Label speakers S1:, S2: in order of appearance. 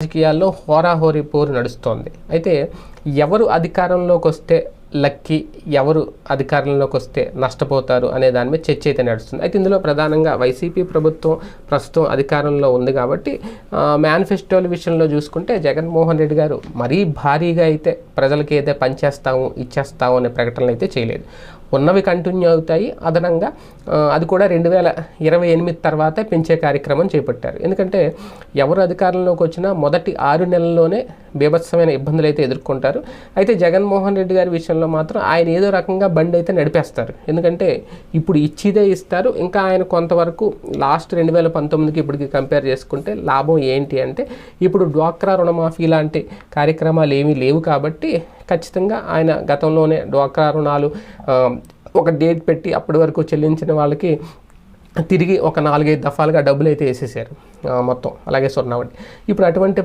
S1: రాజకీయాల్లో హోరాహోరీ పోరు నడుస్తోంది. అయితే ఎవరు అధికారంలోకి వస్తే లక్కీ, ఎవరు అధికారంలోకి వస్తే నష్టపోతారు అనే దాని మీద చర్చ అయితే నడుస్తుంది. అయితే ఇందులో ప్రధానంగా వైసీపీ ప్రభుత్వం ప్రస్తుతం అధికారంలో ఉంది కాబట్టి మేనిఫెస్టోల విషయంలో చూసుకుంటే జగన్మోహన్ రెడ్డి గారు మరీ భారీగా అయితే ప్రజలకి అయితే పనిచేస్తాము ఇచ్చేస్తాము అనే ప్రకటనలు అయితే చేయలేదు. ఉన్నవి కంటిన్యూ అవుతాయి, అదనంగా అది కూడా 2028 తర్వాతే పెంచే కార్యక్రమం చేపట్టారు. ఎందుకంటే ఎవరు అధికారంలోకి వచ్చినా మొదటి 6 నెలల్లోనే బీభత్సమైన ఇబ్బందులు అయితే ఎదుర్కొంటారు. అయితే జగన్మోహన్ రెడ్డి గారి విషయంలో మాత్రం ఆయన ఏదో రకంగా బండి అయితే నడిపేస్తారు. ఎందుకంటే ఇప్పుడు ఇచ్చిదే ఇస్తారు. ఇంకా ఆయన కొంతవరకు లాస్ట్ 2019కి ఇప్పటికి కంపేర్ చేసుకుంటే లాభం ఏంటి అంటే ఇప్పుడు డ్వాక్రా రుణమాఫీ లాంటి కార్యక్రమాలు ఏమీ లేవు కాబట్టి ఖచ్చితంగా ఆయన గతంలోనే డ్వాక్రా రుణాలు ఒక డేట్ పెట్టి అప్పటి వరకు చెల్లించిన వాళ్ళకి తిరిగి ఒక 4-5 దఫాలుగా డబ్బులు అయితే వేసేసారు మొత్తం. అలాగే స్వర్ణ వడ్డీ ఇప్పుడు అటువంటి